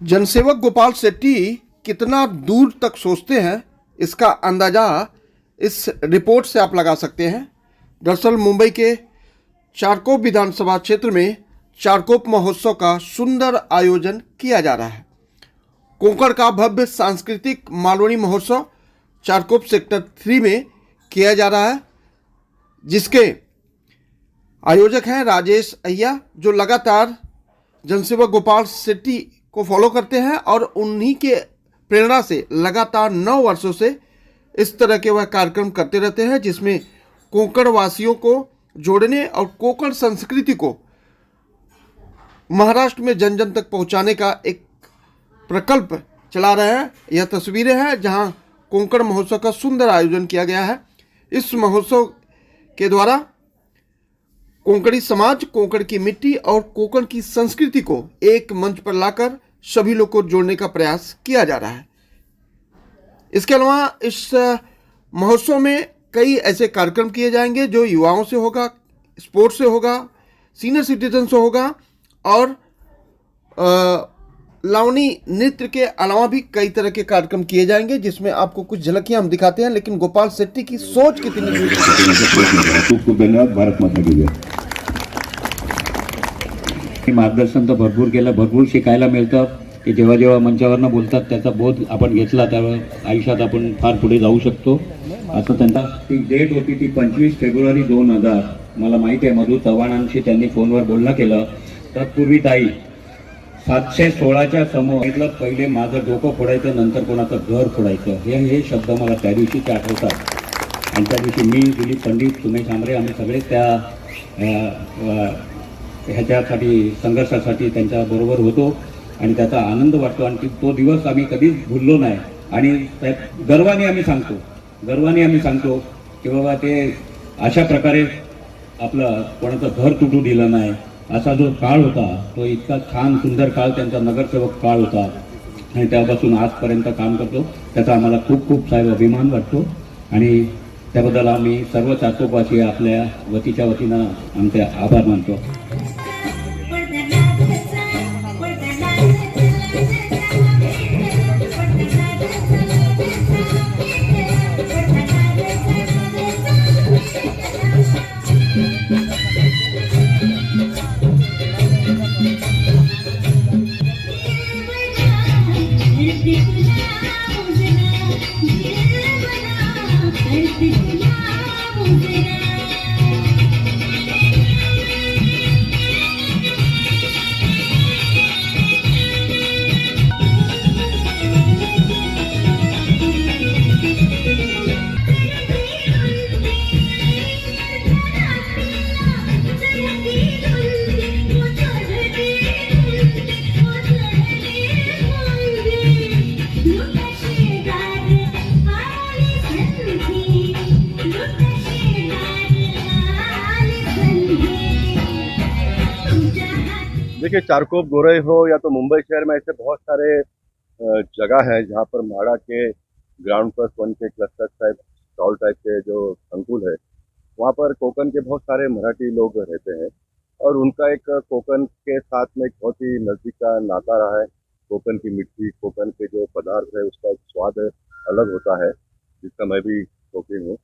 जनसेवक गोपाल शेट्टी कितना दूर तक सोचते हैं, इसका अंदाजा इस रिपोर्ट से आप लगा सकते हैं। दरअसल मुंबई के चारकोप विधानसभा क्षेत्र में चारकोप महोत्सव का सुंदर आयोजन किया जा रहा है। कोंकण का भव्य सांस्कृतिक मालवनी महोत्सव चारकोप सेक्टर 3 में किया जा रहा है, जिसके आयोजक हैं राजेश अय्या, जो लगातार जनसेवक गोपाल शेट्टी को फॉलो करते हैं और उन्हीं के प्रेरणा से लगातार 9 वर्षों से इस तरह के वह कार्यक्रम करते रहते हैं, जिसमें कोंकण वासियों को जोड़ने और कोंकण संस्कृति को महाराष्ट्र में जन जन तक पहुंचाने का एक प्रकल्प चला रहे हैं। यह तस्वीरें हैं जहां कोंकण महोत्सव का सुंदर आयोजन किया गया है। इस महोत्सव के द्वारा कोंकणी समाज, कोंकण की मिट्टी और कोंकण की संस्कृति को एक मंच पर लाकर सभी लोग को जोड़ने का प्रयास किया जा रहा है। इसके अलावा इस महोत्सव में कई ऐसे कार्यक्रम किए जाएंगे जो युवाओं से होगा, स्पोर्ट्स से होगा, सीनियर सिटीजन से होगा और लावनी नृत्य के अलावा भी कई तरह के कार्यक्रम किए जाएंगे, जिसमें आपको कुछ झलकियां हम दिखाते हैं। लेकिन गोपाल शेट्टी की सोच कितनी खूप धन्यवाद। भारत माता की जय। मार्गदर्शन तर भरपूर केलं, भरपूर शिकायला मिळतं की जेव्हा जेव्हा मंचावरनं बोलतात त्याचा बोध आपण घेतला त्यावेळेस आयुष्यात आपण फार पुढे जाऊ शकतो। असं त्यांचा ती डेट होती ती 25 फेब्रुवारी 2000। मला माहिती आहे मधु चव्हाणांशी त्यांनी फोनवर बोलणं केलं। तत्पूर्वी ताई 716च्या समोर पहिले माझं डोकं फोडायचं, नंतर कोणाचं घर फोडायचं, हे शब्द मला त्या दिवशीचे आठवतात। आणि त्या दिवशी मी, दिलीप पंडित, सुमेश आमरे आम्ही सगळे त्या ह्याच्यासाठी संघर्षासाठी त्यांच्या बरोबर होतो आणि त्याचा आनंद वाटतो आणि तो दिवस आम्ही कधीच भुललो नाही। आणि गर्वाने आम्ही सांगतो की बाबा ते अशा प्रकारे आपलं कोणाचं घर तुटू दिलं नाही। असा जो काळ होता तो इतका छान सुंदर काळ त्यांचा नगरसेवक काळ होता आणि त्यापासून आजपर्यंत काम करतो, त्याचा आम्हाला खूप खूप साहेब अभिमान वाटतो आणि त्याबद्दल आम्ही सर्व चारकोपवासी आपल्या वतीच्या वतीनं आमचे आभार मानतो। देखिए, चारकोप गोरई हो या तो मुंबई शहर में ऐसे बहुत सारे जगह हैं जहाँ पर म्हाडा के ग्राउंड+1 के क्लस्टर टाइप स्टॉल टाइप के जो संकुल है, वहाँ पर कोंकण के बहुत सारे मराठी लोग रहते हैं और उनका एक कोंकण के साथ में एक बहुत ही नज़दीक का नाता रहा है। कोंकण की मिट्टी, कोंकण के जो पदार्थ है उसका एक स्वाद अलग होता है, जिसका मैं भी शौकीन हूँ।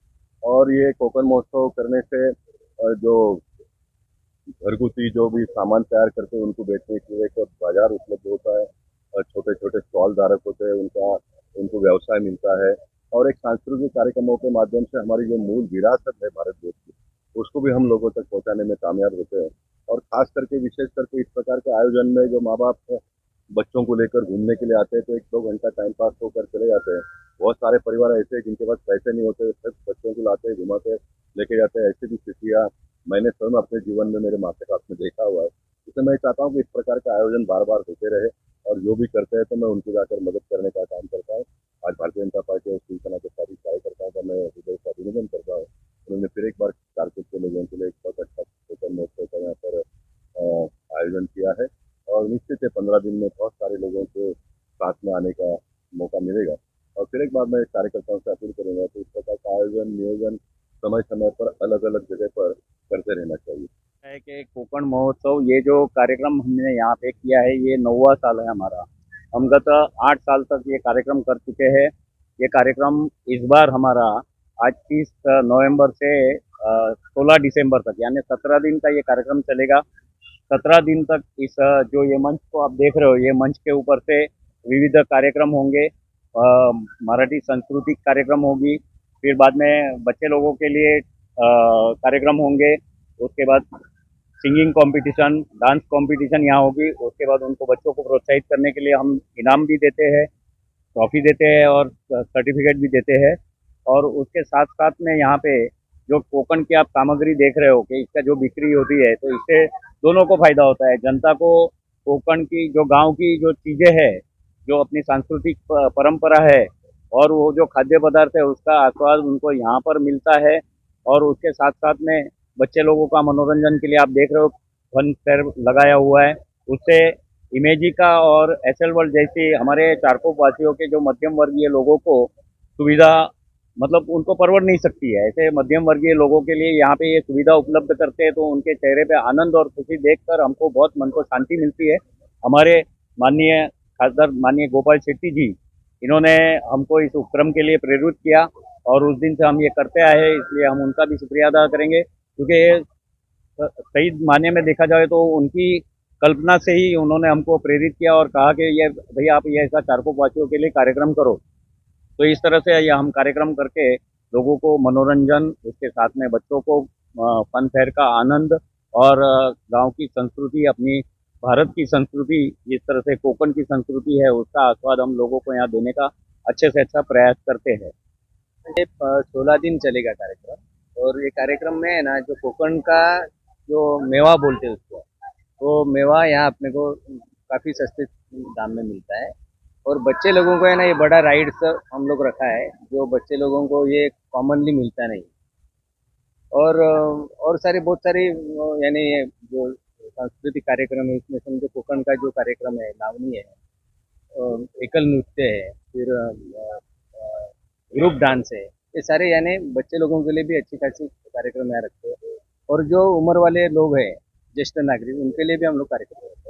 और ये कोंकण महोत्सव करने से जो घरगुती जो भी सामान तैयार करते हैं उनको बेचने के लिए एक बाजार उपलब्ध होता है और छोटे छोटे स्टॉल धारक होते हैं, उनको व्यवसाय मिलता है और एक सांस्कृतिक कार्यक्रमों के माध्यम से हमारी जो मूल विरासत है भारत देश की, उसको भी हम लोगों तक पहुंचाने में कामयाब होते हैं। और खास करके विशेष करके इस प्रकार के आयोजन में जो माँ बाप बच्चों को लेकर घूमने के लिए आते हैं तो 1-2 घंटा टाइम पास होकर चले जाते हैं। बहुत सारे परिवार ऐसे हैं जिनके पास पैसे नहीं होते, सिर्फ बच्चों को लाते हैं, घुमाते लेके जाते हैं। ऐसी भी स्थितियाँ मैंने स्वयं अपने जीवन में मेरे माँ के साथ में देखा हुआ है। इसलिए मैं चाहता हूँ कि इस प्रकार के आयोजन बार बार होते रहे और जो भी करते हैं तो मैं उनको जाकर मदद करने का काम करता हूँ। आज भारतीय जनता पार्टी और शिवसेना के सारी कार्यकर्ताओं का मैं हृदय से अभिनंदन करता हूँ। उन्होंने फिर एक बार चारकोप के लोगों के लिए एक बहुत अच्छा कोंकण महोत्सव का यहाँ पर आयोजन किया है और निश्चित है 15 दिन में बहुत सारे लोगों को साथ में आने का मौका मिलेगा। और फिर एक बार मैं कार्यकर्ताओं से अपील करूँगा तो इस प्रकार का आयोजन नियोजन समय समय पर अलग अलग जगह पर करते रहना चाहिए। है कि ये कोकण महोत्सव, ये जो कार्यक्रम हमने यहाँ पे किया है, ये 9वां साल है हमारा। हम गत 8 साल तक ये कार्यक्रम कर चुके हैं। ये कार्यक्रम इस बार हमारा आज 30 नवंबर से 16 दिसंबर तक, यानी 17 दिन का ये कार्यक्रम चलेगा। 17 दिन तक इस जो ये मंच को आप देख रहे हो, ये मंच के ऊपर से विविध कार्यक्रम होंगे। मराठी सांस्कृतिक कार्यक्रम होगी, फिर बाद में बच्चे लोगों के लिए कार्यक्रम होंगे। उसके बाद सिंगिंग कंपटीशन, डांस कंपटीशन यहाँ होगी। उसके बाद उनको बच्चों को प्रोत्साहित करने के लिए हम इनाम भी देते हैं, ट्रॉफी देते हैं और सर्टिफिकेट भी देते हैं। और उसके साथ साथ में यहाँ पे जो कोकण की आप सामग्री देख रहे हो कि इसका जो बिक्री होती है, तो इससे दोनों को फायदा होता है। जनता को कोकण की जो गांव की जो चीज़ें हैं, जो अपनी सांस्कृतिक परंपरा है और वो जो खाद्य पदार्थ है, उसका आस्वाद उनको यहाँ पर मिलता है। और उसके साथ साथ में बच्चे लोगों का मनोरंजन के लिए आप देख रहे हो फन फेयर लगाया हुआ है। उससे इमेजिका और एसएल वर्ल्ड जैसी हमारे चारकोप वासियों के जो मध्यम वर्गीय लोगों को सुविधा, मतलब उनको परवड़ नहीं सकती है, ऐसे मध्यम वर्गीय लोगों के लिए यहाँ पे ये सुविधा उपलब्ध करते हैं। तो उनके चेहरे पे आनंद और खुशी देखकर हमको बहुत मन को शांति मिलती है। हमारे माननीय खासदार माननीय गोपाल शेट्टी जी, इन्होंने हमको इस उपक्रम के लिए प्रेरित किया और उस दिन से हम ये करते आए हैं, इसलिए हम उनका भी शुक्रिया अदा करेंगे। क्योंकि ये सही मायने में देखा जाए तो उनकी कल्पना से ही उन्होंने हमको प्रेरित किया और कहा कि ये भैया आप ये ऐसा चारकोप वासियों के लिए कार्यक्रम करो। तो इस तरह से ये हम कार्यक्रम करके लोगों को मनोरंजन, उसके साथ में बच्चों को फन फेयर का आनंद और गांव की संस्कृति, अपनी भारत की संस्कृति, जिस तरह से कोकण की संस्कृति है, उसका आस्वाद हम लोगों को यहाँ देने का अच्छे से अच्छा प्रयास करते हैं। ये 16 दिन चलेगा कार्यक्रम। और ये कार्यक्रम में है ना, जो कोकण का जो मेवा बोलते हैं उसको, वो मेवा यहाँ अपने को काफ़ी सस्ते दाम में मिलता है। और बच्चे लोगों को है ना, ये बड़ा राइड्स हम लोग रखा है, जो बच्चे लोगों को ये कॉमनली मिलता नहीं। और सारे बहुत सारे यानी ये जो सांस्कृतिक कार्यक्रम है, इसमें समझो कोकण का जो कार्यक्रम है, लावनी है, एकल नृत्य है, फिर ग्रुप डांस है, ये सारे यानी बच्चे लोगों के लिए भी अच्छी खासी कार्यक्रम यहाँ रखते हैं। और जो उम्र वाले लोग हैं, ज्येष्ठ नागरिक, उनके लिए भी हम लोग कार्यक्रम रखते हैं।